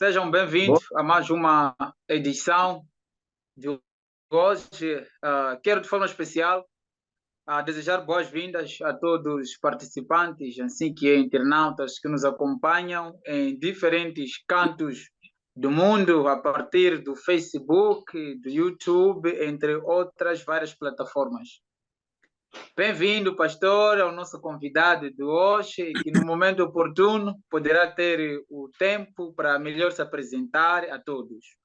Sejam Bom, bem-vindos a mais uma edição de hoje. Quero de forma especial desejar boas-vindas a todos os participantes, assim que internautas que nos acompanham em diferentes cantos do mundo, a partir do Facebook, do YouTube, entre outras várias plataformas. Bem-vindo, pastor, ao nosso convidado de hoje, que no momento oportuno poderá ter o tempo para melhor se apresentar a todos.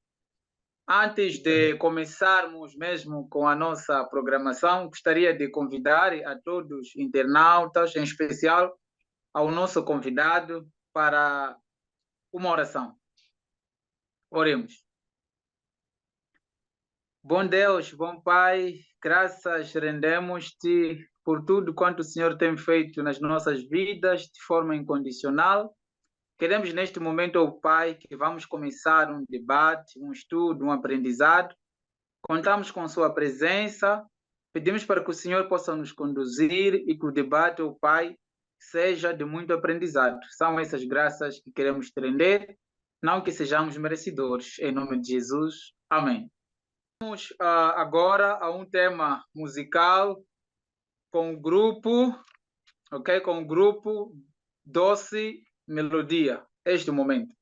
Antes de começarmos mesmo com a nossa programação, gostaria de convidar a todos os internautas, em especial ao nosso convidado, para uma oração. Oremos. Bom Deus, bom Pai, graças rendemos-te por tudo quanto o Senhor tem feito nas nossas vidas de forma incondicional. Queremos neste momento, ó Pai, que vamos começar um debate, um estudo, um aprendizado. Contamos com Sua presença, pedimos para que o Senhor possa nos conduzir e que o debate, ó Pai, seja de muito aprendizado. São essas graças que queremos te render, não que sejamos merecedores. Em nome de Jesus, amém. Vamos agora a um tema musical com o grupo, ok? Com o grupo Doce Melodia. Este momento.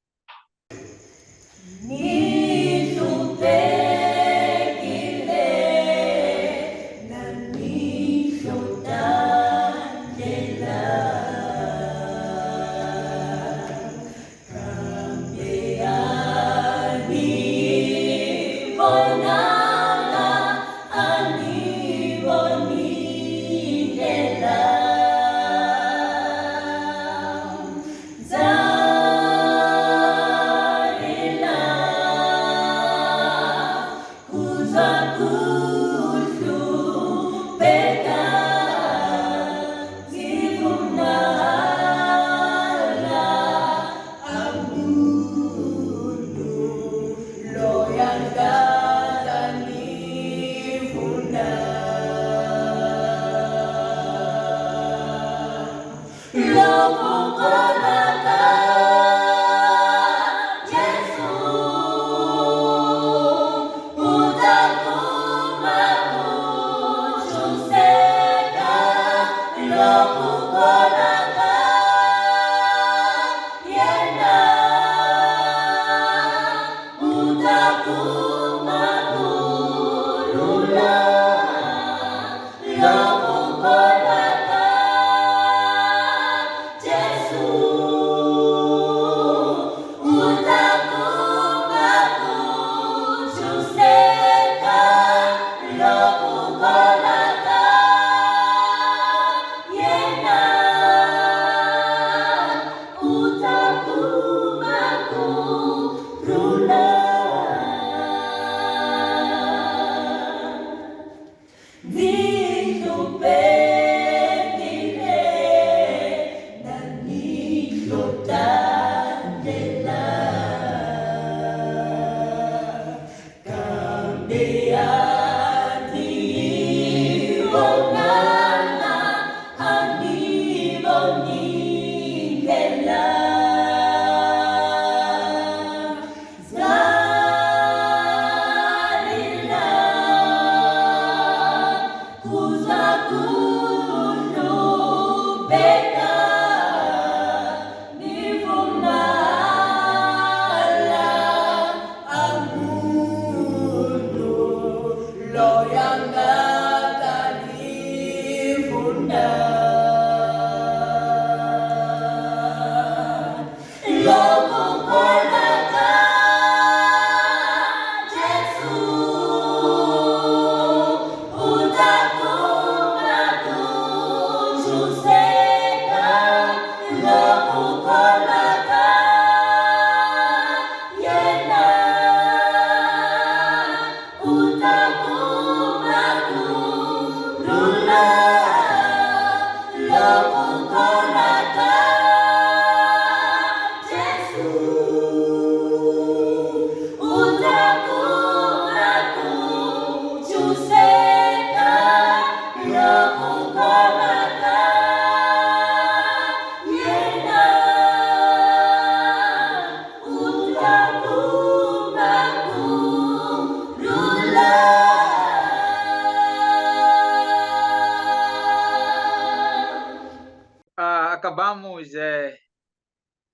acabamos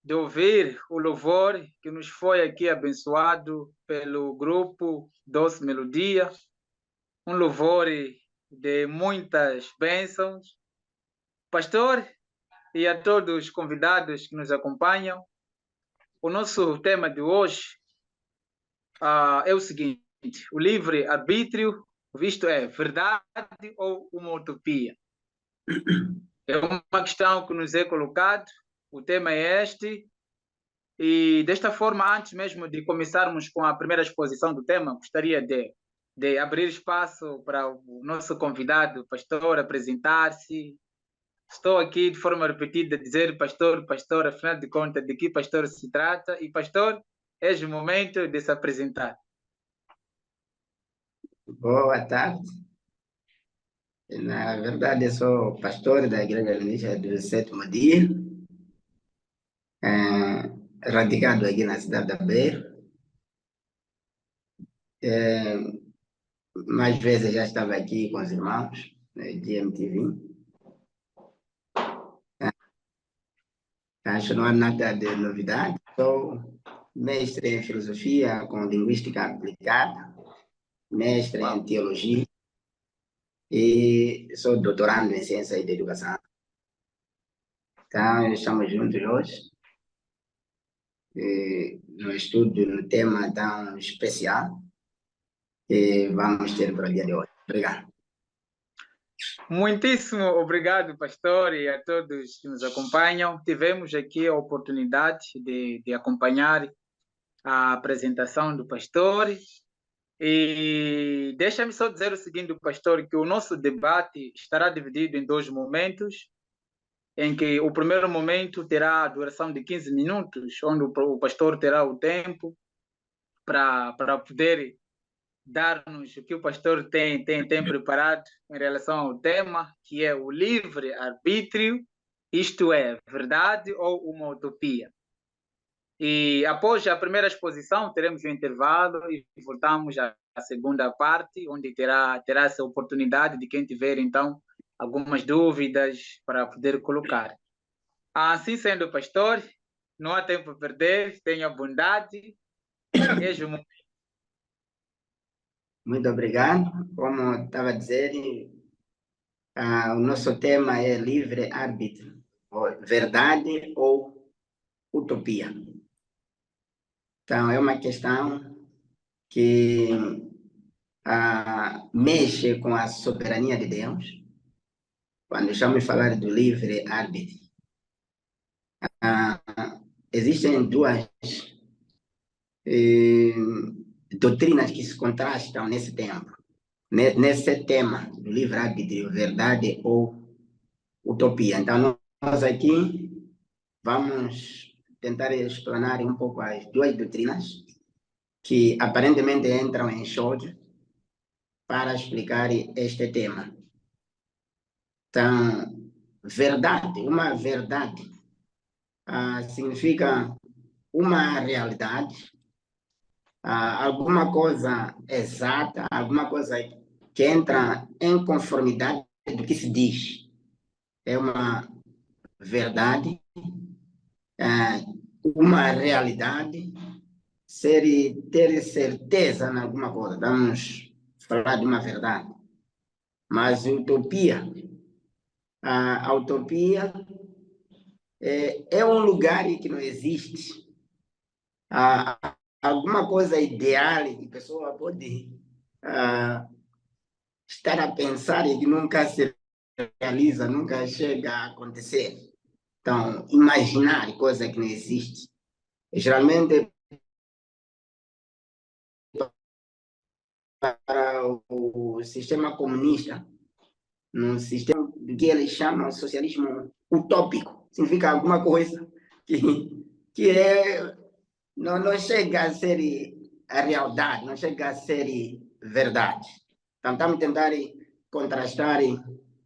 de ouvir o louvor que nos foi aqui abençoado pelo grupo Doce Melodia, um louvor de muitas bênçãos. Pastor e a todos os convidados que nos acompanham, o nosso tema de hoje é o seguinte: o livre-arbítrio, visto é verdade ou uma utopia? É uma questão que nos é colocado, o tema é este, e desta forma, antes mesmo de começarmos com a primeira exposição do tema, gostaria de abrir espaço para o nosso convidado, pastor, apresentar-se. Estou aqui de forma repetida a dizer pastor, pastor, afinal de contas, de que pastor se trata? E pastor, é o momento de se apresentar. Boa tarde. Na verdade, eu sou pastor da Igreja Adventista do Sétimo Dia, radicado aqui na cidade da Beira. Mais vezes já estava aqui com os irmãos de MTV. Acho que não há nada de novidade. Sou mestre em filosofia com linguística aplicada, mestre em teologia e sou doutorando em ciência da educação. Então, estamos juntos hoje no estudo no tema tão especial que vamos ter para o dia de hoje. Obrigado. Muitíssimo obrigado, pastor, e a todos que nos acompanham. Tivemos aqui a oportunidade de acompanhar a apresentação do pastor. E deixa-me só dizer o seguinte, pastor, que o nosso debate estará dividido em dois momentos, em que o primeiro momento terá a duração de 15 minutos, onde o pastor terá o tempo para poder dar-nos o que o pastor tem preparado em relação ao tema, que é o livre-arbítrio, isto é, verdade ou uma utopia. E após a primeira exposição, teremos um intervalo e voltamos à segunda parte, onde terá essa oportunidade de quem tiver, então, algumas dúvidas para poder colocar. Assim sendo, pastor, não há tempo a perder, tenha bondade. Muito obrigado. Como estava a dizer, o nosso tema é livre-arbítrio, verdade ou utopia. Então, é uma questão que mexe com a soberania de Deus. Quando estamos a falar do livre-arbítrio, existem duas doutrinas que se contrastam nesse tempo, nesse tema do livre-arbítrio, verdade ou utopia. Então, nós aqui vamos tentar explanar um pouco as duas doutrinas que aparentemente entram em choque para explicar este tema. Então, verdade, uma verdade significa uma realidade, alguma coisa exata, alguma coisa que entra em conformidade do que se diz. É uma verdade, uma realidade, ter certeza em alguma coisa. Vamos falar de uma verdade. Mas utopia, a utopia é um lugar que não existe. Alguma coisa ideal que a pessoa pode estar a pensar e que nunca se realiza, nunca chega a acontecer. Então, imaginar coisa que não existe. Geralmente, para o sistema comunista, no sistema que eles chamam de socialismo utópico, significa alguma coisa que não chega a ser a realidade, não chega a ser verdade. Então, estamos a tentar contrastar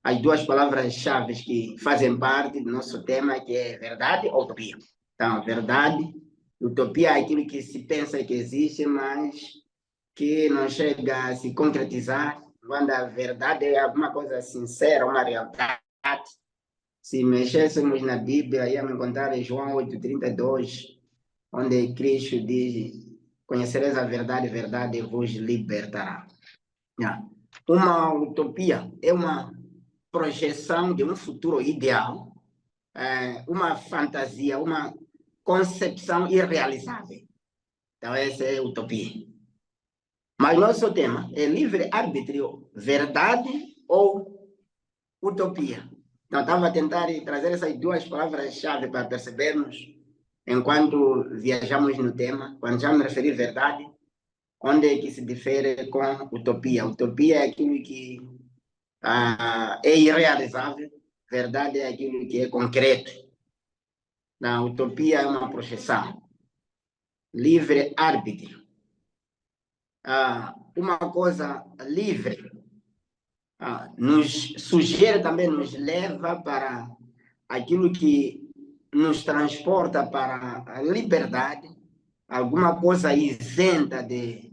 as duas palavras-chave que fazem parte do nosso tema, que é verdade ou utopia. Então, verdade, utopia é aquilo que se pensa que existe, mas que não chega a se concretizar, quando a verdade é alguma coisa sincera, uma realidade Se mexêssemos na Bíblia, íamos encontrar em João 8,32, onde Cristo diz: conhecereis a verdade vos libertará. Uma utopia é uma projeção de um futuro ideal, uma fantasia, uma concepção irrealizável. Então, essa é a utopia. Mas nosso tema é livre-arbítrio, verdade ou utopia? Então, estava a tentar trazer essas duas palavras-chave para percebermos, enquanto viajamos no tema, quando já me referir verdade, onde é que se difere com utopia? Utopia é aquilo que é irrealizável, verdade é aquilo que é concreto. Na utopia é uma projeção. Livre-arbítrio. Uma coisa livre nos sugere também, nos leva para aquilo que nos transporta para a liberdade, alguma coisa isenta de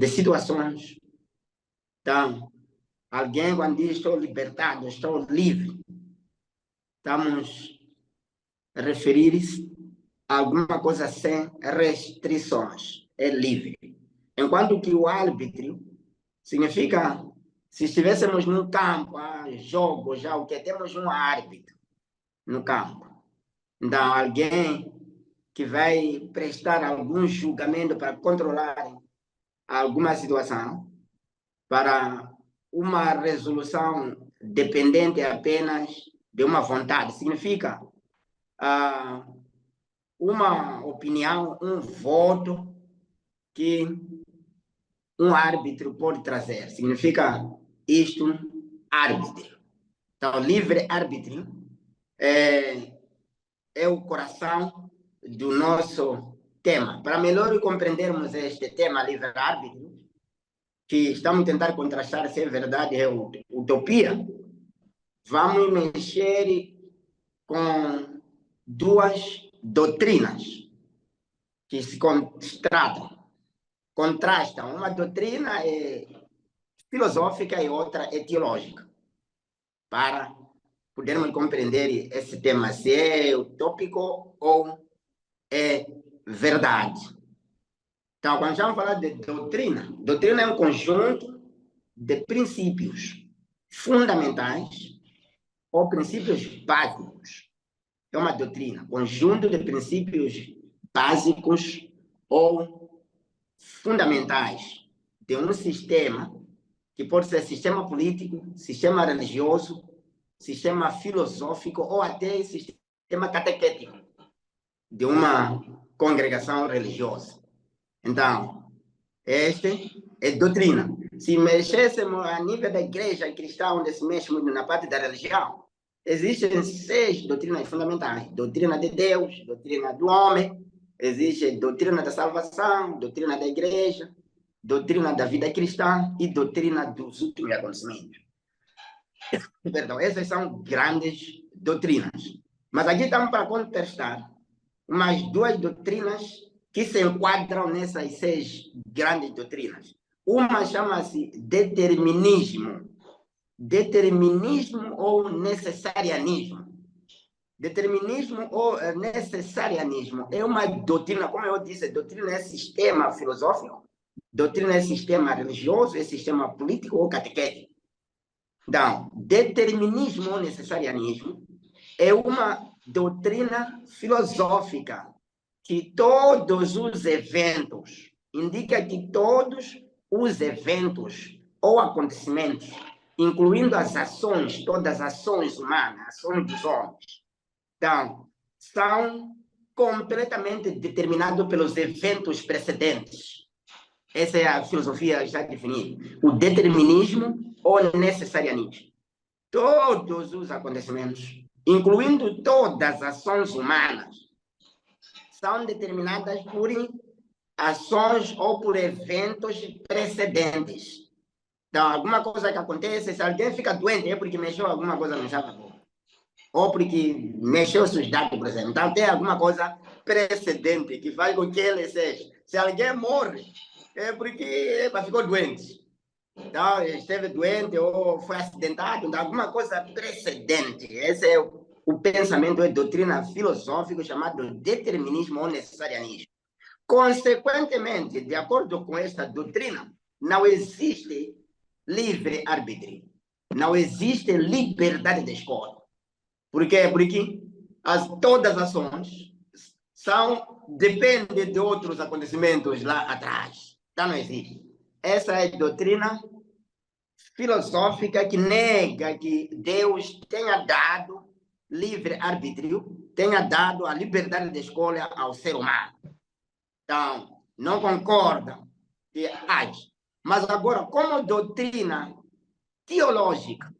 situações. Então, alguém quando diz estou libertado, estou livre, estamos a referir-se a alguma coisa sem restrições, é livre. Enquanto que o arbítrio significa, se estivéssemos num campo, jogo, já o que temos um árbitro no campo. Então, alguém que vai prestar algum julgamento para controlar alguma situação, para uma resolução dependente apenas de uma vontade. Significa uma opinião, um voto que um árbitro pode trazer. Significa isto, árbitro. Então, livre-arbítrio é o coração do nosso tema. Para melhor compreendermos este tema, livre-arbítrio, que estamos tentando contrastar se é verdade ou utopia, vamos mexer com duas doutrinas que se contrastam. Uma doutrina é filosófica e outra é teológica, para podermos compreender esse tema, se é utópico ou é verdade. Então, quando estamos falando de doutrina é um conjunto de princípios fundamentais ou princípios básicos. É uma doutrina, conjunto de princípios básicos ou fundamentais de um sistema, que pode ser sistema político, sistema religioso, sistema filosófico ou até sistema catequético de uma congregação religiosa. Então, este é doutrina. Se mexêssemos a nível da igreja cristã, onde se mexe muito na parte da religião, existem 6 doutrinas fundamentais: doutrina de Deus, doutrina do homem, existe doutrina da salvação, doutrina da igreja, doutrina da vida cristã e doutrina dos últimos acontecimentos. Perdão, essas são grandes doutrinas. Mas aqui estamos para contestar umas 2 doutrinas que se enquadram nessas 6 grandes doutrinas. Uma chama-se determinismo. Determinismo ou necessarianismo. Determinismo ou necessarianismo é uma doutrina, como eu disse, doutrina é sistema filosófico, doutrina é sistema religioso, é sistema político ou catequético. Então, determinismo ou necessarianismo é uma doutrina filosófica que todos os eventos, indica que todos os eventos ou acontecimentos, incluindo as ações, todas as ações humanas, ações dos homens, então, são completamente determinados pelos eventos precedentes. Essa é a filosofia já definida. O determinismo ou necessarianismo. Todos os acontecimentos, incluindo todas as ações humanas, são determinadas por ações ou por eventos precedentes. Então, alguma coisa que acontece, se alguém fica doente, é porque mexeu alguma coisa no chave, ou porque mexeu seus dados, por exemplo. Então, tem alguma coisa precedente que faz com que ele seja. Se alguém morre, é porque ficou doente. Então, esteve doente ou foi acidentado, alguma coisa precedente. Esse é o pensamento, é doutrina filosófica chamado determinismo ou necessarianismo. Consequentemente, de acordo com esta doutrina, não existe livre-arbítrio. Não existe liberdade de escolha. Por quê? Porque todas as ações dependem de outros acontecimentos lá atrás. Então, não existe. Essa é a doutrina filosófica que nega que Deus tenha dado livre-arbítrio, tenha dado a liberdade de escolha ao ser humano. Então, não concordam que age. Mas agora, como doutrina teológica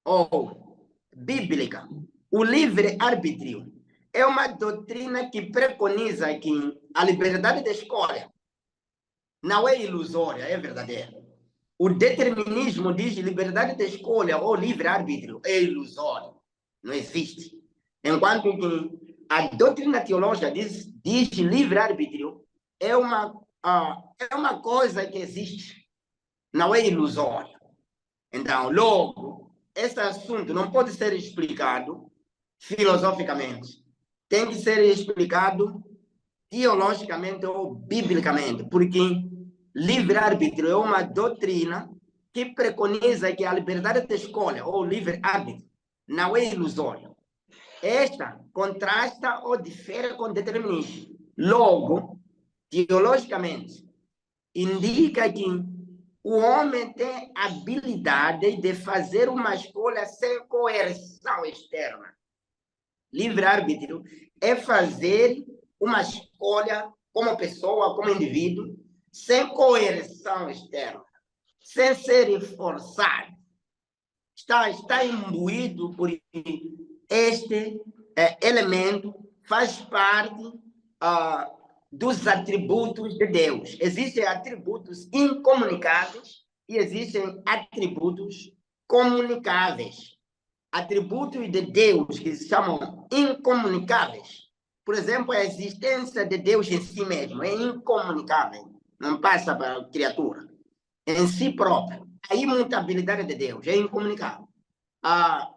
ou bíblica, o livre-arbítrio é uma doutrina que preconiza que a liberdade de escolha não é ilusória, é verdadeira. O determinismo diz liberdade de escolha ou livre-arbítrio é ilusório, não existe. Enquanto que a doutrina teológica diz livre-arbítrio é uma coisa que existe, não é ilusória. Então, logo, esse assunto não pode ser explicado filosoficamente. Tem que ser explicado teologicamente ou biblicamente, porque livre-arbítrio é uma doutrina que preconiza que a liberdade de escolha ou livre-arbítrio não é ilusória. Esta contrasta ou difere com determinismo. Logo, teologicamente, indica que o homem tem habilidade de fazer uma escolha sem coerção externa. Livre-arbítrio é fazer uma escolha como pessoa, como indivíduo, sem coerção externa, sem ser forçado. Está imbuído por este elemento, faz parte dos atributos de Deus. Existem atributos incomunicáveis e existem atributos comunicáveis. Atributos de Deus que se chamam incomunicáveis. Por exemplo, a existência de Deus em si mesmo é incomunicável, não passa para a criatura. Em si próprio, a imutabilidade de Deus é incomunicável. A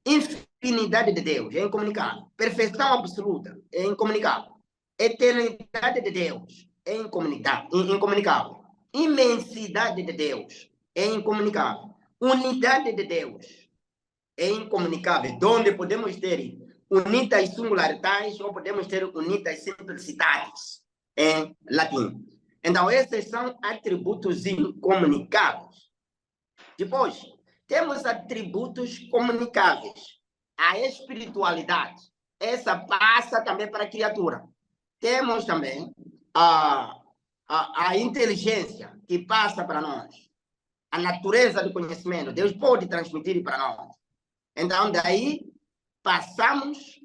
infinidade de Deus é incomunicável. Perfeição absoluta é incomunicável. Eternidade de Deus é incomunicável. Imensidade de Deus é incomunicável. Unidade de Deus é incomunicável. Onde podemos ter unitas singularidades ou podemos ter unitas simplicidades em latim. Então, esses são atributos incomunicáveis. Depois, temos atributos comunicáveis. A espiritualidade, essa passa também para a criatura. Temos também a inteligência, que passa para nós. A natureza do conhecimento, Deus pode transmitir para nós. Então, daí, passamos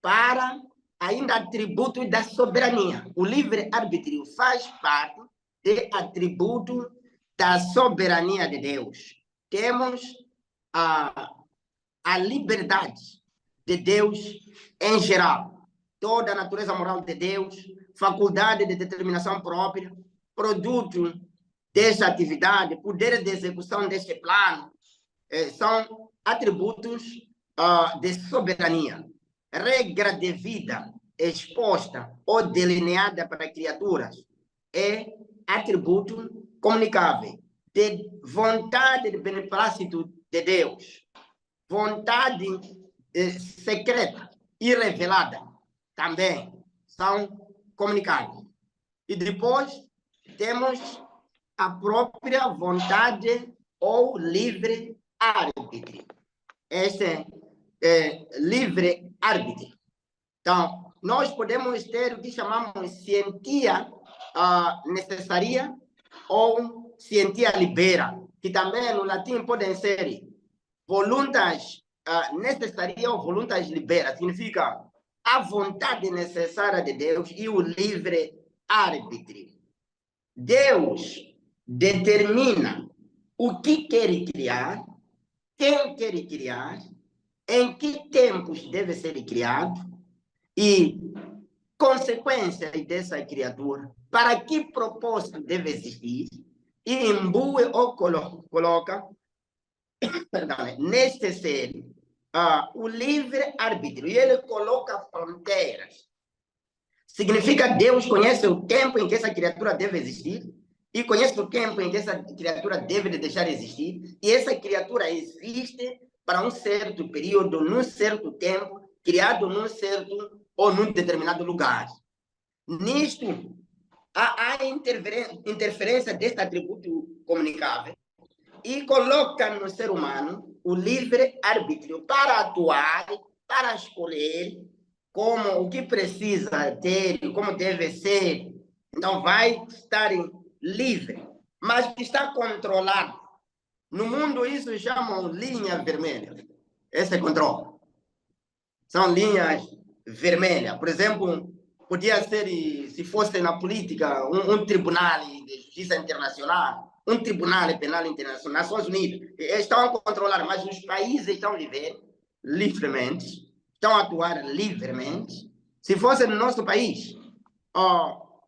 para ainda atributos da soberania. O livre-arbítrio faz parte de atributo da soberania de Deus. Temos a liberdade de Deus em geral. Toda a natureza moral de Deus, faculdade de determinação própria, produto desta atividade, poder de execução deste plano, são atributos de soberania. Regra de vida exposta ou delineada para criaturas é atributo comunicável. De vontade de beneplácito de Deus, vontade secreta e revelada também são comunicáveis. E depois temos a própria vontade ou livre-arbítrio. Esse é livre-arbítrio. Então, nós podemos ter o que chamamos scientia necessaria ou scientia libera, que também no latim podem ser voluntas necessaria ou voluntas libera. Significa a vontade necessária de Deus e o livre-arbítrio. Deus determina o que quer criar, quem quer criar, em que tempos deve ser criado e consequências dessa criatura, para que propósito deve existir, e imbui ou coloca perdão, neste ser o livre-arbítrio, e ele coloca fronteiras. Significa que Deus conhece o tempo em que essa criatura deve existir e conhece o tempo em que essa criatura deve deixar de existir, e essa criatura existe para um certo período, num certo tempo, criado num certo ou num determinado lugar. Nisto, há interferência deste atributo comunicável e coloca no ser humano o livre-arbítrio para atuar, para escolher como o que precisa ter, como deve ser. Então, vai estar livre, mas está controlado. No mundo, isso chamam linha vermelha. Esse é controle. São linhas vermelhas. Por exemplo, podia ser, se fosse na política, um tribunal de justiça internacional, um tribunal penal internacional, Nações Unidas, estão a controlar, mas os países estão a viver livremente, estão a atuar livremente. Se fosse no nosso país,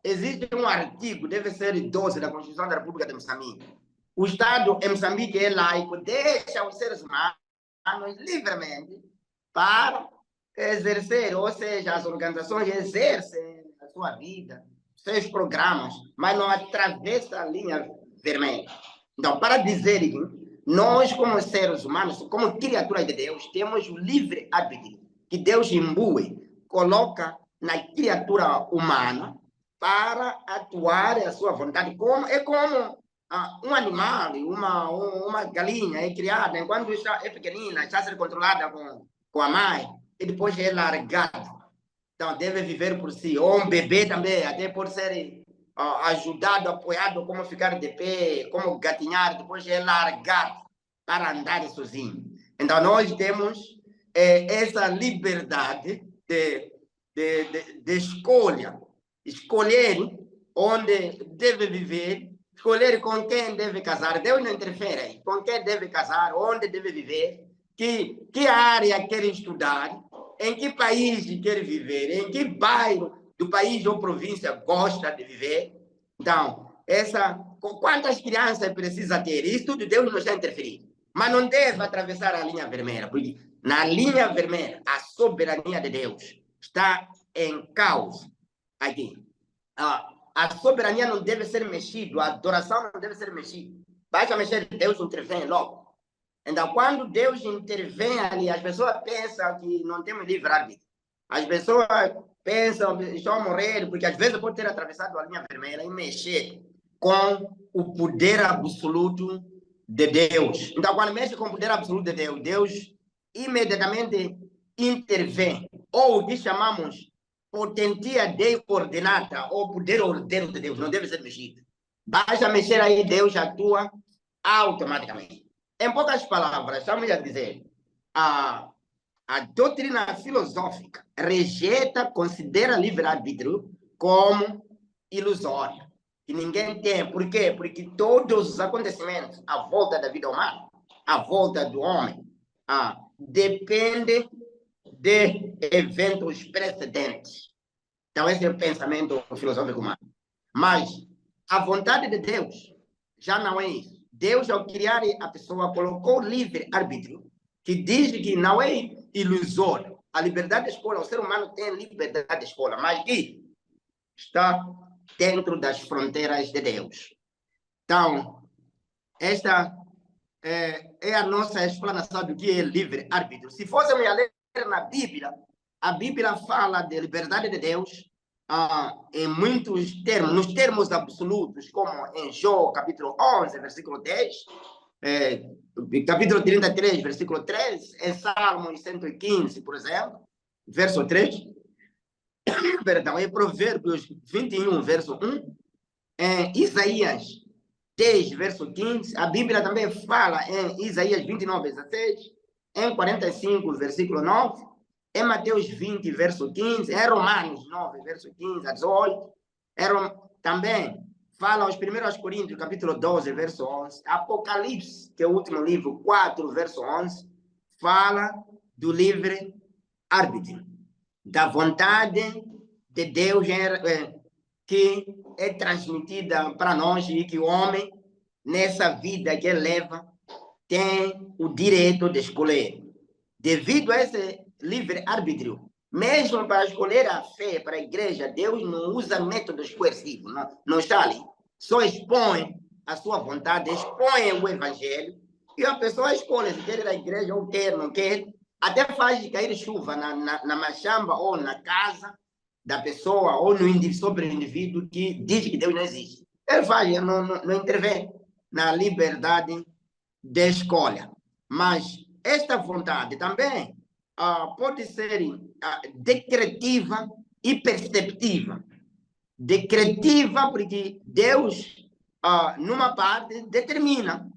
existe um artigo, deve ser 12 da Constituição da República de Moçambique. O Estado em Moçambique é laico, deixa os seres humanos livremente para exercer, ou seja, as organizações exercem a sua vida, seus programas, mas não atravessa a linha vermelha. Então, para dizer que nós, como seres humanos, como criaturas de Deus, temos o livre arbítrio que Deus imbui, coloca na criatura humana para atuar a sua vontade. É como um animal, uma galinha é criada, enquanto é pequenina, está a ser controlada com a mãe, e depois é largado. Então, deve viver por si. Ou um bebê também, até por ser ajudado, apoiado, como ficar de pé, como gatinhar, depois é largado para andar sozinho. Então, nós temos essa liberdade de escolha. Escolher onde deve viver, escolher com quem deve casar. Deus não interfere com quem deve casar, onde deve viver, que área quer estudar, em que país quer viver, em que bairro do país ou província gosta de viver. Então, quantas crianças precisa ter? Isso tudo Deus não está interferindo. Mas não deve atravessar a linha vermelha, porque na linha vermelha, a soberania de Deus está em causa aqui. A soberania não deve ser mexida, a adoração não deve ser mexida. Basta mexer, Deus intervém logo. Então, quando Deus intervém ali, as pessoas pensam que não temos livre-arbítrio. As pessoas pensam que estão a morrer, porque às vezes pode ter atravessado a linha vermelha e mexer com o poder absoluto de Deus. Então, quando mexe com o poder absoluto de Deus, Deus imediatamente intervém. Ou o que chamamos potentia dei ordenata, ou poder ordeiro de Deus, não deve ser mexido. Basta mexer aí, Deus atua automaticamente. Em poucas palavras, estamos a dizer, a doutrina filosófica rejeita, considera livre-arbítrio como ilusório, que ninguém tem. Por quê? Porque todos os acontecimentos à volta da vida humana, à volta do homem, dependem de eventos precedentes. Então, esse é o pensamento filosófico humano. Mas a vontade de Deus já não é isso. Deus, ao criar a pessoa, colocou livre-arbítrio, que diz que não é ilusório. A liberdade de escolha, o ser humano tem liberdade de escolha, mas que está dentro das fronteiras de Deus. Então, esta é a nossa explanação do que é livre-arbítrio. Se fôssemos a ler na Bíblia, a Bíblia fala de liberdade de Deus em muitos termos, nos termos absolutos, como em Jó, capítulo 11, versículo 10, capítulo 33, versículo 13, em Salmos 115, por exemplo, verso 3, perdão, em Provérbios 21, verso 1, em Isaías 10, verso 15, a Bíblia também fala em Isaías 29, 16, em 45, versículo 9, em Mateus 20, verso 15, em Romanos 9, verso 15 a 18, também fala aos 1 Coríntios, capítulo 12, verso 11, Apocalipse, que é o último livro, 4, verso 11, fala do livre-arbítrio, da vontade de Deus que é transmitida para nós e que o homem nessa vida que ele leva, tem o direito de escolher. Devido a esse livre-arbítrio, mesmo para escolher a fé para a igreja, Deus não usa métodos coercivos, não está ali. Só expõe a sua vontade, expõe o evangelho, e a pessoa escolhe se quer ir à igreja ou quer, não quer. Até faz cair chuva na machamba ou na casa da pessoa ou sobre o indivíduo que diz que Deus não existe. Ele faz, não intervém na liberdade de escolha. Mas esta vontade também pode ser decretiva e perceptiva. Decretiva porque Deus, numa parte, determina.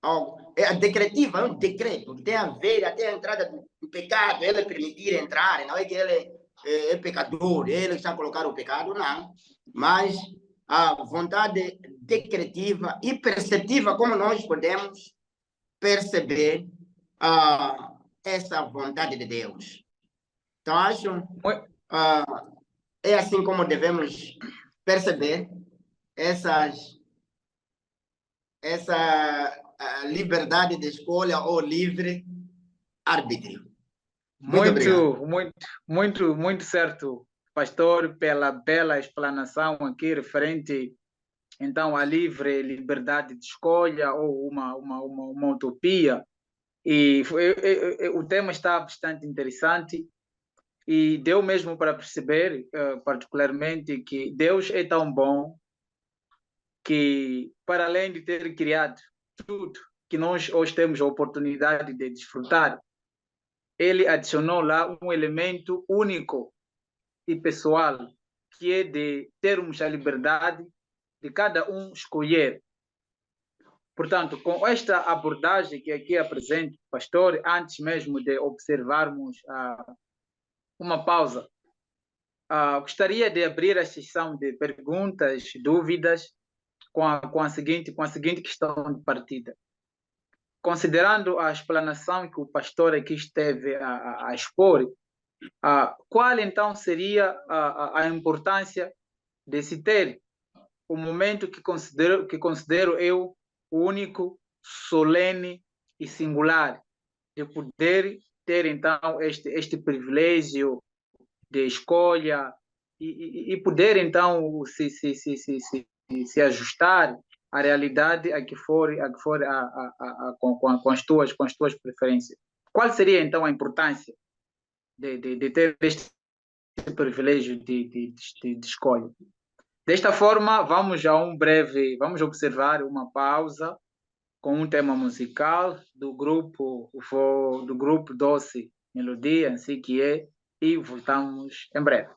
A decretiva é um decreto que tem a ver até a entrada do pecado, ele permitir entrar, não é que ele é pecador, ele está a colocar o pecado, não. Mas a vontade decretiva e perceptiva, como nós podemos perceber essa vontade de Deus. Então, acho é assim como devemos perceber essa liberdade de escolha ou livre arbítrio. Muito obrigado. Muito certo, pastor, pela bela explanação aqui referente então à liberdade de escolha ou uma utopia. E o tema está bastante interessante e deu mesmo para perceber, particularmente, que Deus é tão bom que, para além de ter criado tudo que nós hoje temos a oportunidade de desfrutar, ele adicionou lá um elemento único e pessoal, que é de termos a liberdade de cada um escolher. Portanto, com esta abordagem que aqui apresento, pastor, antes mesmo de observarmos uma pausa, gostaria de abrir a sessão de perguntas, dúvidas, com a seguinte questão de partida. Considerando a explanação que o pastor aqui esteve a expor, qual então seria a importância de se ter o momento que considero eu único, solene e singular, de poder ter então este privilégio de escolha e poder então se ajustar à realidade a que for com as tuas preferências. Qual seria então a importância de ter este privilégio de escolha? Desta forma, vamos observar uma pausa com um tema musical do grupo Doce Melodia, assim que é, e voltamos em breve.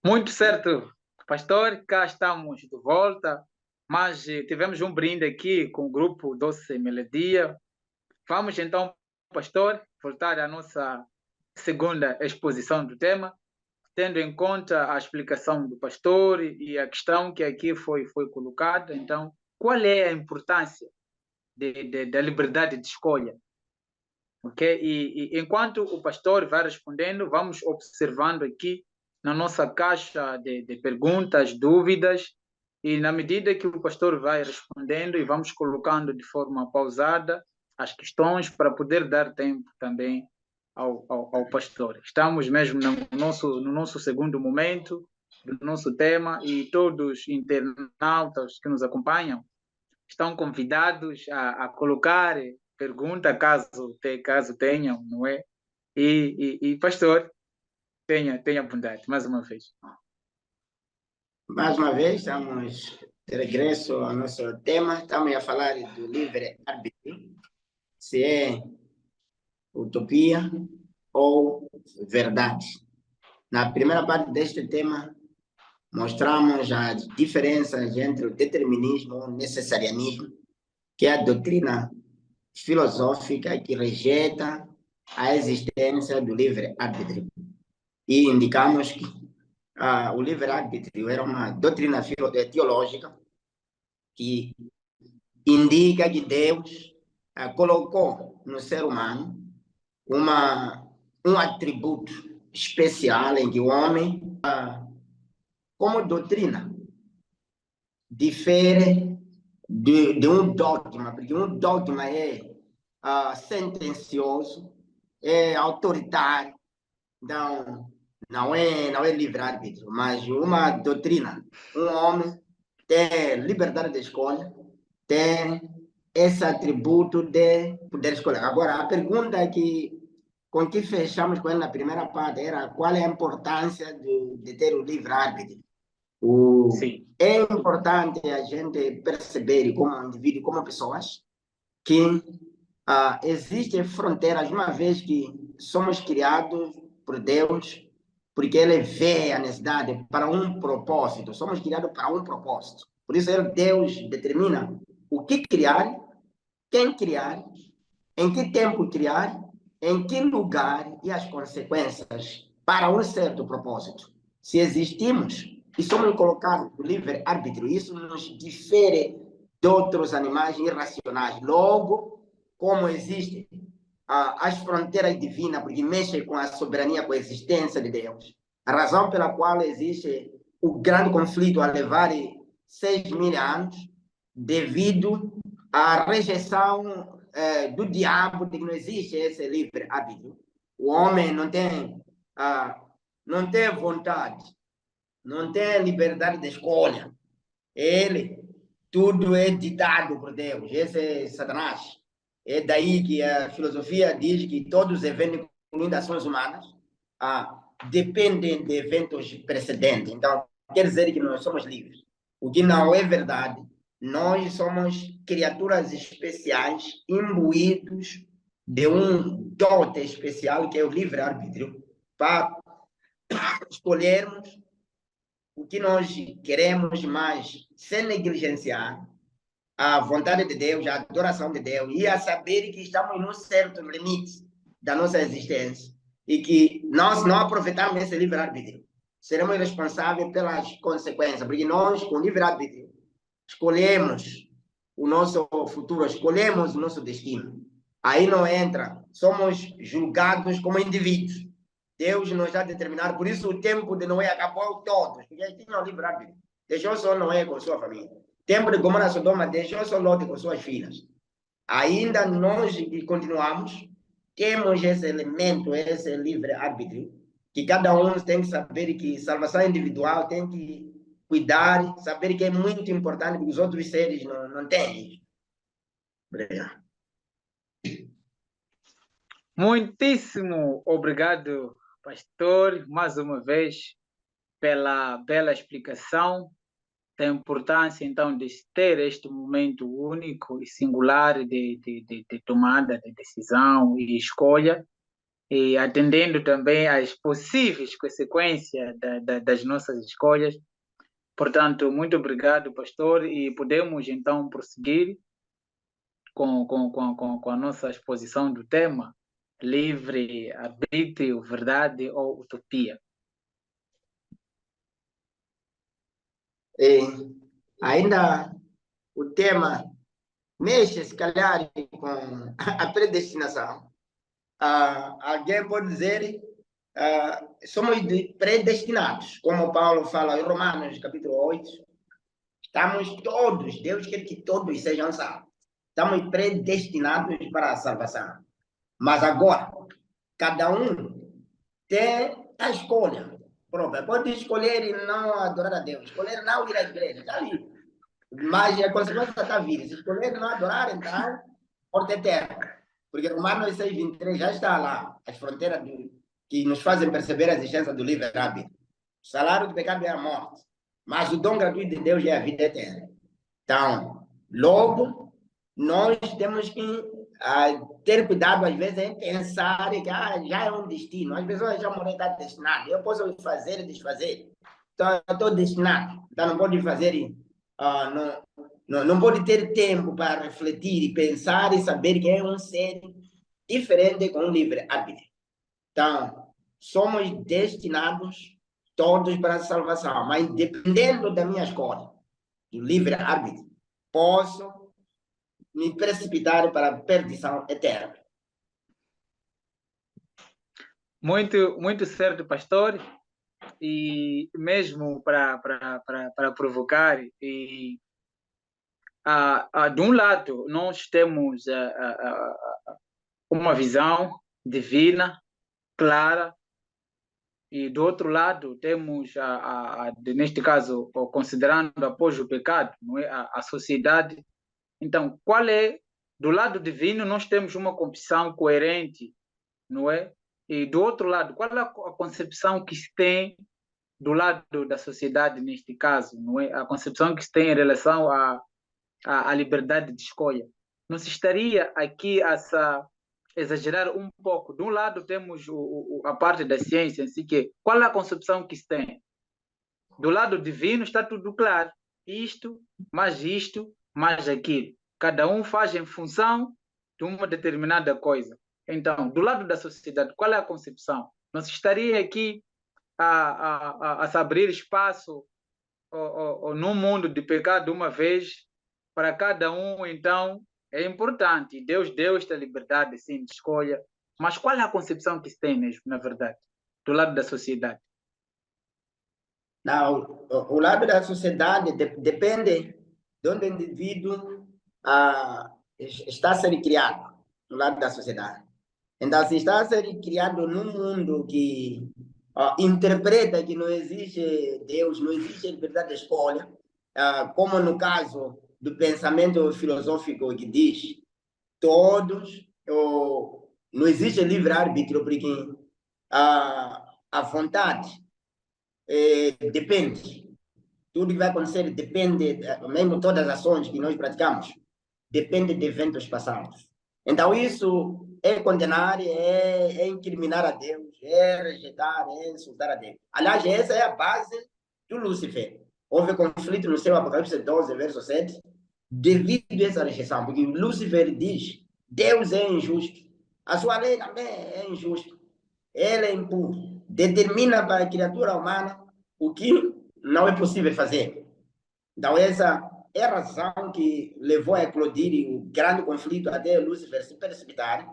Muito certo, pastor, cá estamos de volta, mas tivemos um brinde aqui com o grupo Doce Melodia. Vamos então, pastor, voltar à nossa segunda exposição do tema, tendo em conta a explicação do pastor e a questão que aqui foi colocada. Então, qual é a importância da liberdade de escolha? Ok? E enquanto o pastor vai respondendo, vamos observando aqui na nossa caixa de perguntas, dúvidas, e na medida que o pastor vai respondendo, e vamos colocando de forma pausada as questões para poder dar tempo também ao pastor. Estamos mesmo no nosso segundo momento do nosso tema, e todos os internautas que nos acompanham estão convidados a colocar pergunta caso tenham, não é? E pastor, tenha bondade, mais uma vez. Mais uma vez, estamos de regresso ao nosso tema. Estamos a falar do livre-arbítrio, se é utopia ou verdade. Na primeira parte deste tema, mostramos as diferenças entre o determinismo e o necessarianismo, que é a doutrina filosófica que rejeita a existência do livre-arbítrio. E indicamos que o livre-arbítrio era uma doutrina teológica que indica que Deus colocou no ser humano um atributo especial em que o homem, como doutrina, difere de um dogma, porque um dogma é sentencioso, é autoritário, então não é livre-arbítrio, mas uma doutrina. Um homem tem liberdade de escolha, tem esse atributo de poder escolher. Agora, a pergunta com que fechamos com ele na primeira parte era qual é a importância de ter o livre-arbítrio. Sim. É importante a gente perceber, como indivíduo, como pessoas, que existem fronteiras, uma vez que somos criados por Deus, porque Ele vê a necessidade para um propósito. Somos criados para um propósito. Por isso, Deus determina o que criar, quem criar, em que tempo criar, em que lugar e as consequências para um certo propósito. Se existimos e somos colocados no livre-arbítrio, isso nos difere de outros animais irracionais. Logo, como existem as fronteiras divinas, porque mexem com a soberania, com a existência de Deus, a razão pela qual existe o grande conflito a levar 6.000 anos, devido à rejeição do diabo, de que não existe esse livre-arbítrio. O homem não tem vontade, não tem liberdade de escolha. Ele, tudo é ditado por Deus. Esse é Satanás. É daí que a filosofia diz que todos os eventos, incluindo ações humanas, dependem de eventos precedentes. Então, quer dizer que nós somos livres. O que não é verdade. Nós somos criaturas especiais, imbuídos de um dote especial, que é o livre-arbítrio, para escolhermos o que nós queremos, mas sem negligenciar a vontade de Deus, a adoração de Deus, e a saber que estamos num certo limite da nossa existência e que nós não aproveitarmos esse livre-arbítrio, seremos responsáveis pelas consequências, porque nós, com livre-arbítrio, escolhemos o nosso futuro, escolhemos o nosso destino. Aí não entra, somos julgados como indivíduos. Deus nos já determinado, por isso o tempo de Noé acabou todos, porque eles tinham livre-arbítrio. Deixou só Noé com sua família. Tempo de Gomorra Sodoma deixou só Lote com suas filhas. Ainda nós que continuamos, temos esse elemento, esse livre-arbítrio, que cada um tem que saber que salvação individual tem que cuidar, saber que é muito importante, porque os outros seres não têm. Obrigado. Muitíssimo obrigado, pastor, mais uma vez, pela bela explicação da importância, então, de ter este momento único e singular de tomada de decisão e escolha. e atendendo também às possíveis consequências das nossas escolhas. Portanto, muito obrigado, pastor, e podemos então prosseguir com a nossa exposição do tema livre arbítrio, verdade ou utopia. Ainda o tema mexe, se calhar, com a predestinação. Alguém pode dizer somos predestinados, como Paulo fala em Romanos, capítulo 8. Estamos todos, Deus quer que todos sejam salvos. Estamos predestinados para a salvação. Mas agora, cada um tem a escolha própria. Pode escolher e não adorar a Deus, escolher não ir à igreja, está ali. Mas a consequência está vindo. Se escolher não adorar, então, morte eterna. Porque Romanos 6:23 já está lá, as fronteiras que nos fazem perceber a existência do livre-arbítrio. O salário do pecado é a morte, mas o dom gratuito de Deus é a vida eterna. Então, logo, nós temos que ter cuidado, às vezes, em pensar que já é um destino. As pessoas já morrem, está destinado. Eu posso fazer e desfazer. Então, eu estou destinado. Então, não pode fazer... não pode ter tempo para refletir e pensar e saber que é um ser diferente com um livre-arbítrio. Então, somos destinados todos para a salvação, mas dependendo da minha escolha, do livre-arbítrio, posso me precipitar para a perdição eterna. Muito certo, pastor. E mesmo para provocar, e de um lado nós temos uma visão divina clara, e do outro lado temos neste caso, considerando após o pecado, não é, a sociedade. Então, qual é, do lado divino nós temos uma concepção coerente, não é? E do outro lado, qual é a concepção que se tem do lado da sociedade neste caso, não é? A concepção que se tem em relação à liberdade de escolha. Não se estaria aqui a exagerar um pouco? De um lado temos a parte da ciência, assim, que qual é a concepção que se tem? Do lado divino está tudo claro. Isto, mais aquilo. Cada um faz em função de uma determinada coisa. Então, do lado da sociedade, qual é a concepção? Não se estaria aqui a se abrir espaço no mundo de pecado uma vez para cada um? Então, é importante. Deus deu esta liberdade, sim, de escolha. Mas qual é a concepção que se tem mesmo, na verdade, do lado da sociedade? Não, o lado da sociedade depende de onde o indivíduo está a ser criado, no lado da sociedade. Então, se está a ser criado num mundo que interpreta que não existe Deus, não existe liberdade de escolha, como no caso do pensamento filosófico que diz todos, não existe livre-arbítrio, porque a vontade depende. Tudo que vai acontecer depende, mesmo todas as ações que nós praticamos, depende de eventos passados. Então, isso é condenar, é incriminar a Deus, é rejeitar, é insultar a Deus. Aliás, essa é a base do Lúcifer. Houve conflito no seu Apocalipse 12, verso 7, devido a essa rejeição, porque Lúcifer diz: Deus é injusto, a sua lei também é injusta, ele é impuro, determina para a criatura humana o que não é possível fazer. Então, essa é a razão que levou a eclodir o grande conflito até Lúcifer se precipitar,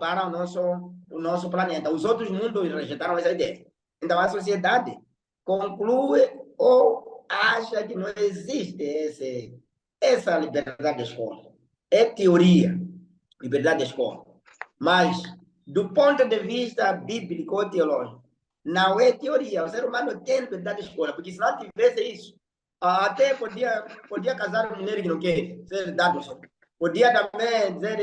para o nosso planeta. Os outros mundos rejeitaram essa ideia. Então, a sociedade conclui ou acha que não existe essa liberdade de escolha. É teoria, liberdade de escolha. Mas, do ponto de vista bíblico ou teológico, não é teoria. O ser humano tem liberdade de escolha, porque se não tivesse isso, até podia casar com mulher que não quer ser dado. Podia também dizer,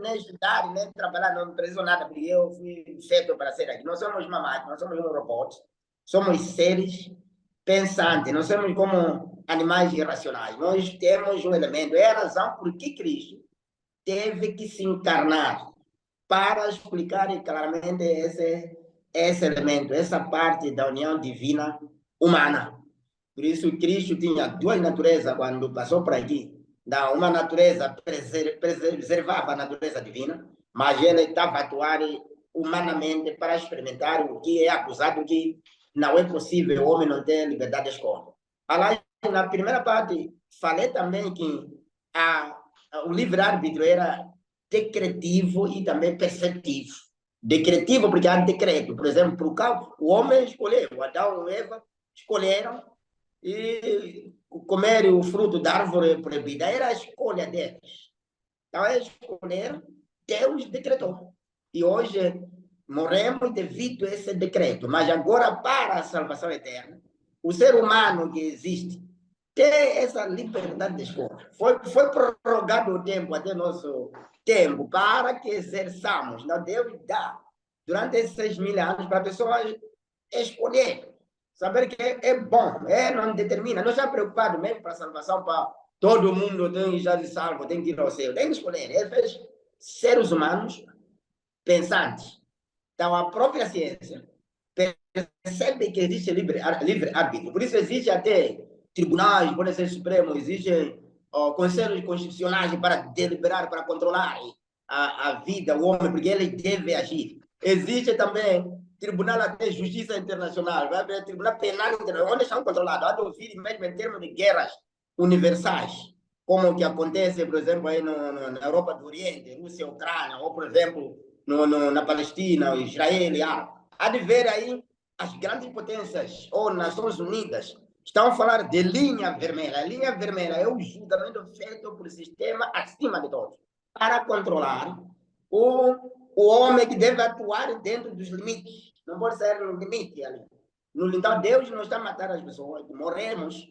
nem estudar, nem trabalhar, não preciso nada, porque eu fui feito para ser aqui. Nós somos uma máquina, nós somos um robô, somos seres pensantes, não somos como animais irracionais. Nós temos um elemento, é a razão por que Cristo teve que se encarnar para explicar claramente esse elemento, essa parte da união divina humana. Por isso, Cristo tinha duas naturezas quando passou por aqui. Uma natureza preservava a natureza divina, mas ele estava a atuar humanamente para experimentar o que é acusado que não é possível o homem não ter liberdade de escolha. Aliás, na primeira parte, falei também que o livre-arbítrio era decretivo e também perceptivo. Decretivo porque há decreto. Por exemplo, por causa, o homem escolheu, Adão e Eva escolheram e comer o fruto da árvore proibida. Era a escolha deles. Então, eles escolheram, Deus decretou. E hoje morremos devido a esse decreto. Mas agora, para a salvação eterna, o ser humano que existe tem essa liberdade de escolha. Foi prorrogado o tempo, até nosso tempo, para que exerçamos. Não, Deus dá, durante esses 6.000 anos, para a pessoa escolher. Saber que é bom, não determina. Não está preocupado mesmo para a salvação, para todo mundo tem já de salvo, tem que ir ao céu. Tem que escolher. Ele fez seres humanos pensantes. Então, a própria ciência percebe que existe livre-arbítrio. Por isso existe até tribunais, podem ser supremos, existem conselhos constitucionais para deliberar, para controlar a vida, o homem, porque ele deve agir. Existe também tribunal até justiça internacional, vai haver tribunal penal internacional, onde estão controlados. Há de ouvir mesmo em termos de guerras universais, como o que acontece, por exemplo, aí na Europa do Oriente, Rússia, Ucrânia, ou, por exemplo, na Palestina, Israel e Árabe. Há de ver aí as grandes potências, ou Nações Unidas, estão a falar de linha vermelha. A linha vermelha é o julgamento feito por sistema acima de todos, para controlar o homem que deve atuar dentro dos limites. Não pode ser no limite ali. Então, Deus não está a matar as pessoas, morremos,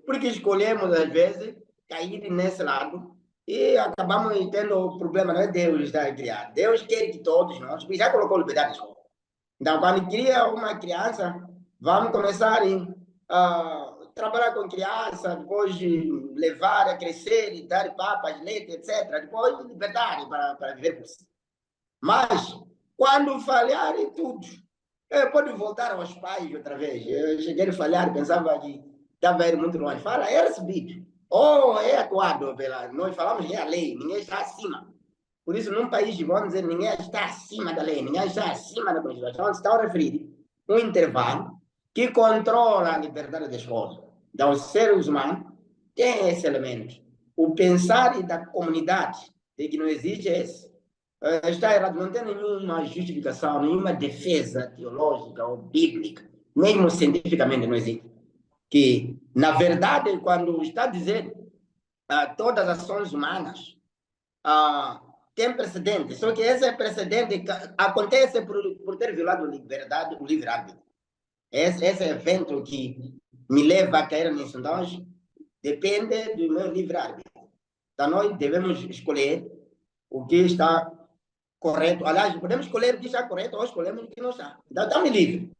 porque escolhemos, às vezes, cair nesse lado e acabamos tendo problema. Não é Deus que está a criar. Deus quer que todos nós, já colocou liberdade de escolha. Então, quando cria uma criança, vamos começar a trabalhar com criança, depois levar a crescer e dar papas, leite, etc. Depois liberdade para viver por si. Mas, quando falhar em tudo, pode voltar aos pais outra vez. Eu cheguei a falhar, pensava que estava indo muito longe. Fala, é recebido. Ou é atuado pela... Nós falamos que é a lei, ninguém está acima. Por isso, num país, vamos dizer, ninguém está acima da lei, ninguém está acima da Constituição. Está a referir um intervalo que controla a liberdade de escolha. Então, os seres humanos têm esse elemento. O pensar da comunidade de que não existe esse. Está errado, não tem nenhuma justificação, nenhuma defesa teológica ou bíblica, mesmo cientificamente não existe. Que, na verdade, quando está dizendo todas as ações humanas tem precedente, só que esse precedente acontece por ter violado a liberdade, o livre-arbítrio. Esse evento que me leva a cair nisso, então, depende do meu livre-arbítrio. Então, nós devemos escolher o que está correto. Aliás, podemos escolher o que está correto ou escolhemos o que não está. Então, estamos livres.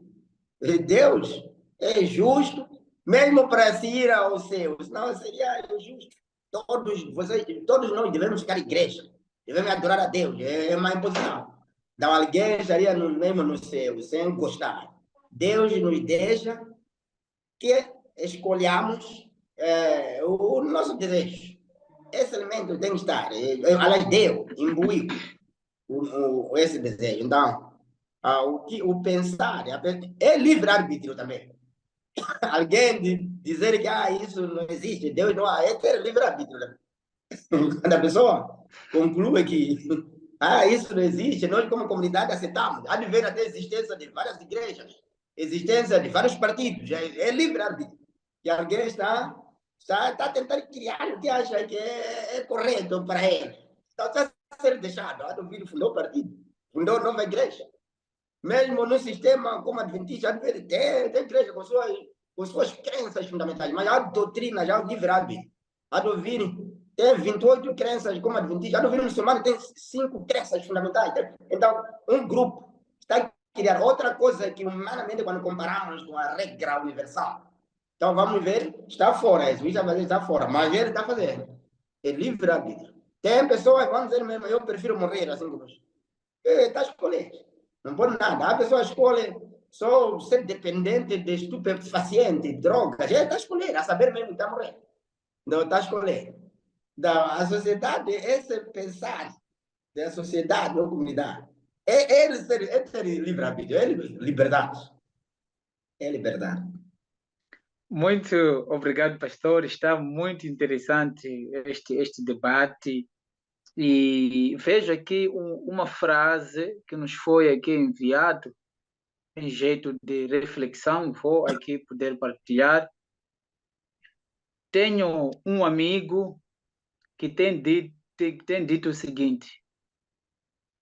Deus é justo, mesmo para se ir ao céu, senão seria injusto. Todos nós devemos ficar em igreja, devemos adorar a Deus, é uma imposição. Então, alguém estaria mesmo no céu, sem gostar. Deus nos deixa que escolhamos o nosso desejo. Esse elemento tem que estar. Aliás, Deus imbuiu esse desejo. Então, o pensar é livre-arbítrio também. Alguém dizer que isso não existe, Deus não é ter livre-arbítrio. Né? Quando a pessoa conclui que isso não existe, nós como comunidade aceitamos. Há de ver até a existência de várias igrejas, existência de vários partidos, é livre-arbítrio. E alguém está tentando criar o que acha que é correto para ele. Então, está a ser deixado. Há de ouvir, fundou o partido, fundou nova igreja. Mesmo no sistema como adventista, há de ver, tem igreja com suas crenças fundamentais, mas há doutrina, já o livre-arbítrio. Há de ouvir, tem 28 crenças como adventista, há de ouvir um muçulmano, tem 5 crenças fundamentais. Então, um grupo está a criar outra coisa que, humanamente, quando comparamos com a regra universal, então vamos ver, está fora, isso está fora, mas ele está fazendo. É livre-arbítrio. Tem pessoas que vão dizer mesmo, eu prefiro morrer assim como Está a escolher. Não pode nada. A pessoa escolhe só ser dependente de estupefaciente, drogas. Está a escolher, a saber mesmo que está morrendo. Não está a escolher. A sociedade, esse pensar da sociedade ou comunidade, ele ser livre-arbítrio, é liberdade. É liberdade. Muito obrigado, pastor. Está muito interessante este debate. E vejo aqui uma frase que nos foi aqui enviado em jeito de reflexão. Vou aqui poder partilhar. Tenho um amigo que tem dito o seguinte: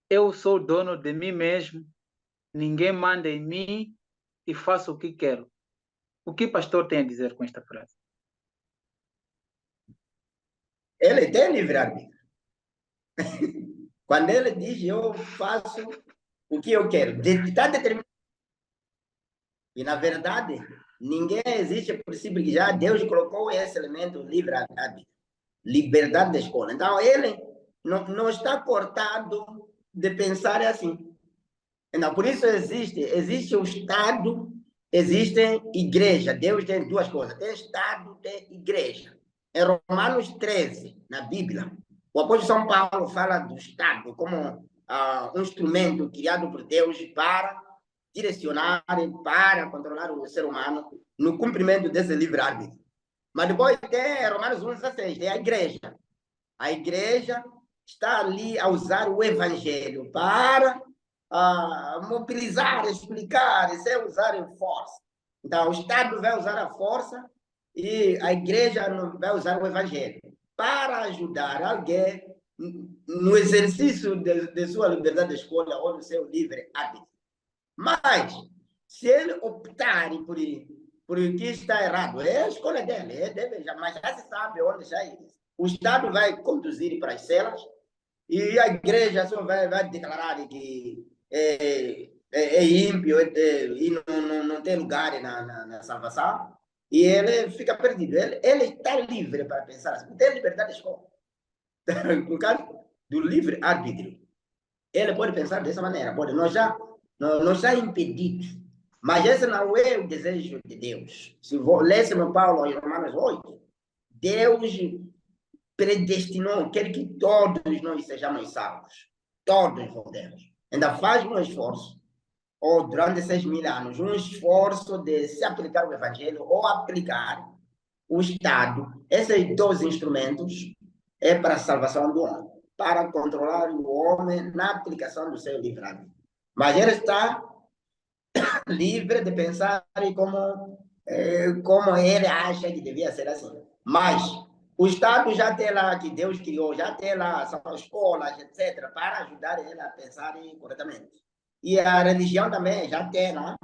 eu sou dono de mim mesmo, ninguém manda em mim e faço o que quero. O que o pastor tem a dizer com esta frase? Ele tem livre-arbítrio. Quando ele diz, eu faço o que eu quero, está determinado. E, na verdade, ninguém existe, é possível que já Deus colocou esse elemento livre-arbítrio, liberdade da escolha. Então, ele não está cortado de pensar assim. Então, por isso existe o Estado, existe igreja. Deus tem duas coisas, tem Estado, tem igreja. Em Romanos 13, na Bíblia, o apóstolo São Paulo fala do Estado como um instrumento criado por Deus para direcionar, para controlar o ser humano no cumprimento desse livre-arbítrio. Mas depois tem Romanos 1,16, tem a igreja. A igreja está ali a usar o evangelho para mobilizar, explicar, sem usar força. Então, o Estado vai usar a força e a igreja vai usar o evangelho para ajudar alguém no exercício de sua liberdade de escolha ou do seu livre-arbítrio. Mas, se ele optar por o que está errado, é a escolha dele, mas já se sabe onde já é. O Estado vai conduzir para as celas e a igreja só vai declarar que é ímpio e não tem lugar na salvação. E ele fica perdido. Ele está livre para pensar assim. Tem liberdade de escolha. No caso do livre-arbítrio, ele pode pensar dessa maneira. Pode, não está impedido. Mas esse não é o desejo de Deus. Se lêssemos Paulo em Romanos 8, Deus predestinou, quer que todos nós sejamos salvos. Todos podemos. Ainda faz um esforço, ou durante 6.000 anos, um esforço de se aplicar o Evangelho ou aplicar o Estado. Esses dois instrumentos é para a salvação do homem, para controlar o homem na aplicação do seu livre-arbítrio. Mas ele está livre de pensar como ele acha que devia ser assim. Mas o Estado já tem lá, que Deus criou, já tem lá, são escolas, etc., para ajudar ele a pensar corretamente. E a religião também já tem lá,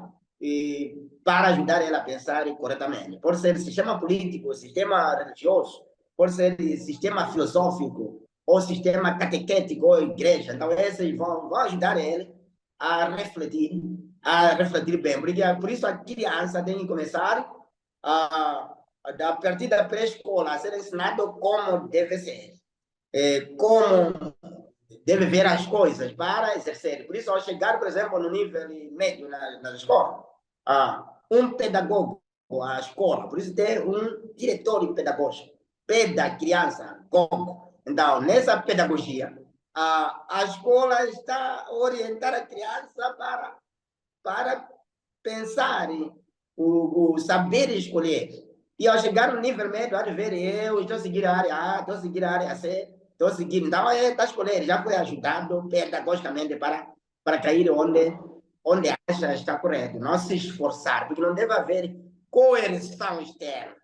para ajudar ele a pensar corretamente. Pode ser sistema político, sistema religioso, pode ser sistema filosófico, ou sistema catequético, ou igreja. Então, esses vão ajudar ele a refletir bem. Porque, por isso, a criança tem que começar a partir da pré-escola, a ser ensinado como deve ser, como deve ver as coisas para exercer. Por isso, ao chegar, por exemplo, no nível médio na escola, um pedagogo à escola, por isso tem um diretor pedagógico, criança, então, nessa pedagogia, a escola está a orientar a criança para pensar o saber escolher. E ao chegar no nível médio, há de ver, eu estou seguindo a área A, estou seguindo a área C, estou seguindo. Então, está escolhendo, já foi ajudado pedagogicamente para cair onde acha está correto. Não se esforçar, porque não deve haver coerção externa.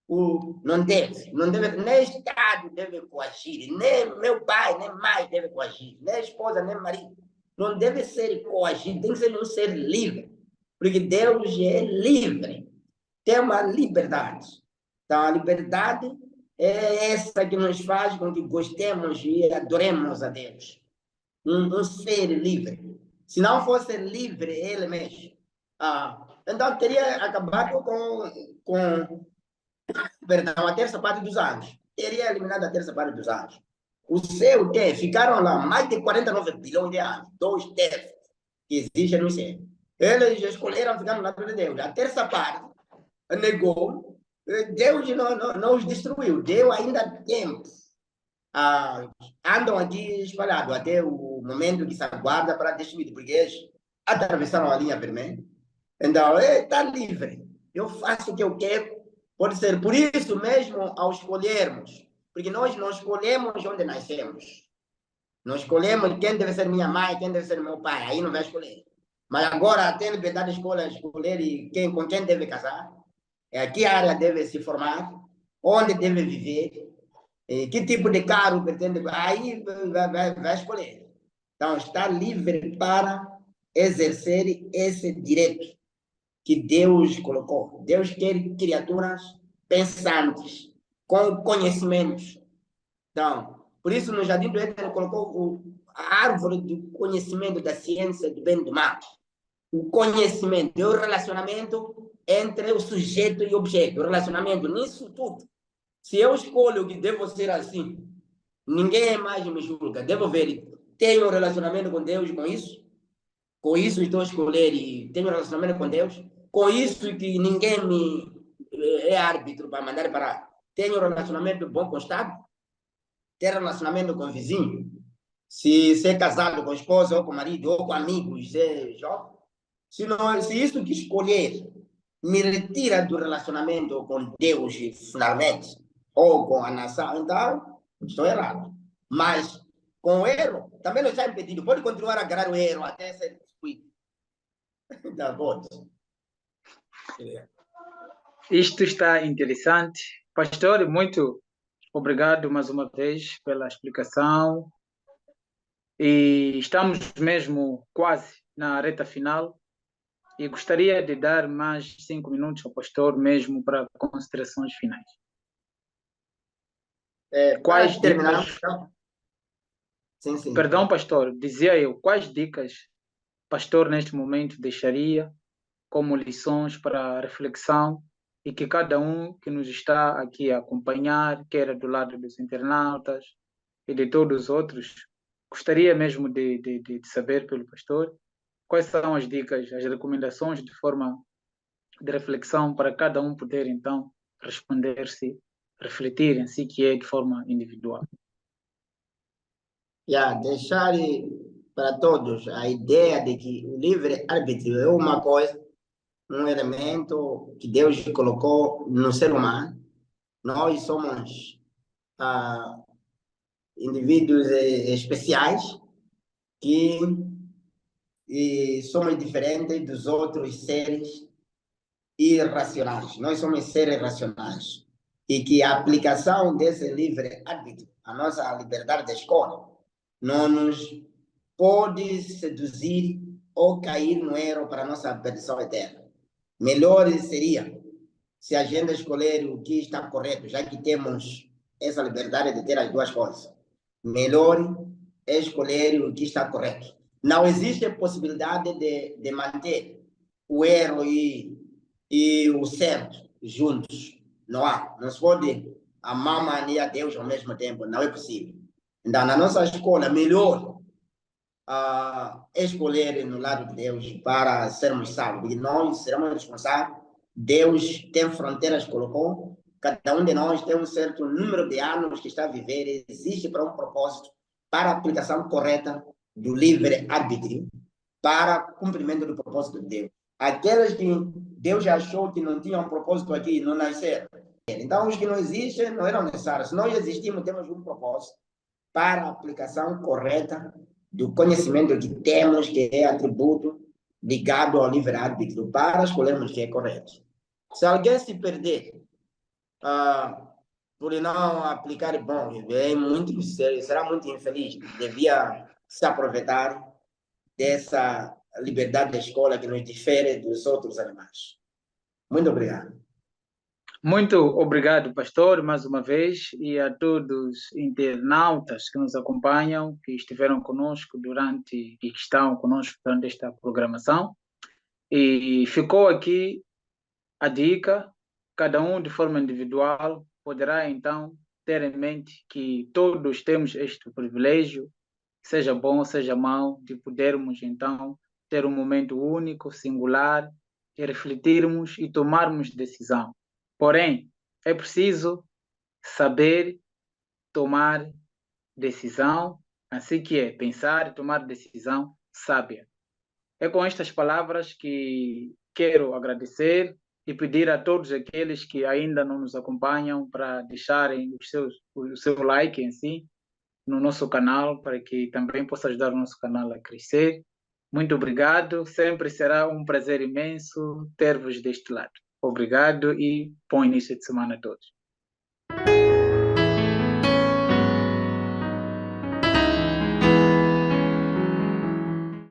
Não deve, nem Estado deve coagir, nem meu pai, nem mãe deve coagir, nem esposa, nem marido. Não deve ser coagido, tem que ser um ser livre, porque Deus é livre, tem uma liberdade. Então, a liberdade é essa que nos faz com que gostemos e adoremos a Deus. Um ser livre. Se não fosse livre ele mesmo, então teria acabado com perdão, a terça parte dos anos. Teria eliminado a terça parte dos anos. O céu tem, ficaram lá mais de 49 bilhões de anos, 2/3 que existem no céu. Eles escolheram ficar no lado de Deus. A terça parte negou. Deus não os destruiu. Deu ainda tempo. Andam aqui espalhados até o momento que se aguarda para destruir, porque eles atravessaram a linha vermelha. Então, está livre. Eu faço o que eu quero. Pode ser por isso mesmo, ao escolhermos, porque nós não escolhemos onde nascemos. Não escolhemos quem deve ser minha mãe, quem deve ser meu pai. Aí não vai escolher. Mas agora tem liberdade de escolher com quem deve casar, que área deve se formar, onde deve viver, que tipo de carro pretende. Aí vai escolher. Então, está livre para exercer esse direito que Deus colocou. Deus quer criaturas pensantes, com conhecimentos. Então, por isso, no Jardim do Éden, ele colocou a árvore do conhecimento da ciência do bem e do mal. O conhecimento é o relacionamento entre o sujeito e o objeto. O relacionamento nisso tudo. Se eu escolho que devo ser assim, ninguém mais me julga. Devo ver, tenho um relacionamento com Deus com isso? Com isso estou a escolher e tenho um relacionamento com Deus? Com isso que ninguém me é árbitro para mandar parar. Tenho um relacionamento bom com o Estado? Ter relacionamento com o vizinho? Se ser casado com a esposa, ou com o marido, ou com amigos, se isso que escolher me retira do relacionamento com Deus, finalmente, ou com a nação, então estou errado. Mas com o erro, também não está impedido. Pode continuar a agarrar o erro até ser destruído. Então, pode. Isto está interessante. Pastor, muito obrigado mais uma vez pela explicação. E estamos mesmo quase na reta final. E gostaria de dar mais 5 minutos ao pastor mesmo para considerações finais. Quais terminar? dicas... Sim, sim. Perdão, pastor, dizia eu, quais dicas pastor neste momento deixaria como lições para reflexão e que cada um que nos está aqui a acompanhar, quer do lado dos internautas e de todos os outros, gostaria mesmo de saber pelo pastor quais são as dicas, as recomendações de forma de reflexão para cada um poder então responder-se, refletir em si que é de forma individual. Deixar para todos a ideia de que o livre-arbítrio é uma coisa, um elemento que Deus colocou no ser humano. Nós somos indivíduos especiais que somos diferentes dos outros seres irracionais. Nós somos seres racionais. E que a aplicação desse livre-arbítrio, a nossa liberdade de escolha, não nos pode seduzir ou cair no erro para a nossa perdição eterna. Melhor seria se a gente escolher o que está correto, já que temos essa liberdade de ter as duas coisas. Melhor é escolher o que está correto. Não existe possibilidade de manter o erro e o certo juntos. Não há. Não se pode amar a mãe e a Deus ao mesmo tempo. Não é possível. Então, na nossa escolha, melhor escolher no lado de Deus para sermos salvos. E nós seremos responsáveis. Deus tem fronteiras, colocou. Cada um de nós tem um certo número de anos que está a viver. Existe para um propósito, para a aplicação correta do livre-arbítrio, para cumprimento do propósito de Deus. Aqueles que Deus já achou que não tinham um propósito aqui, não nasceram. Então, os que não existem não eram necessários. Se nós existimos, temos um propósito para a aplicação correta do conhecimento que temos, que é atributo ligado ao livre-arbítrio, para escolhermos o que é correto. Se alguém se perder por não aplicar, bom, será muito infeliz. Devia se aproveitar dessa liberdade da escola que nos difere dos outros animais. Muito obrigado. Muito obrigado, pastor, mais uma vez, e a todos os internautas que nos acompanham, que estiveram conosco durante e que estão conosco durante esta programação. E ficou aqui a dica, cada um de forma individual poderá então ter em mente que todos temos este privilégio, seja bom, seja mau, de podermos então ter um momento único, singular, e refletirmos e tomarmos decisão. Porém, é preciso saber tomar decisão, assim que é, pensar e tomar decisão sábia. É com estas palavras que quero agradecer e pedir a todos aqueles que ainda não nos acompanham para deixarem o seu like em si no nosso canal, para que também possa ajudar o nosso canal a crescer. Muito obrigado, sempre será um prazer imenso ter-vos deste lado. Obrigado e bom início de semana a todos.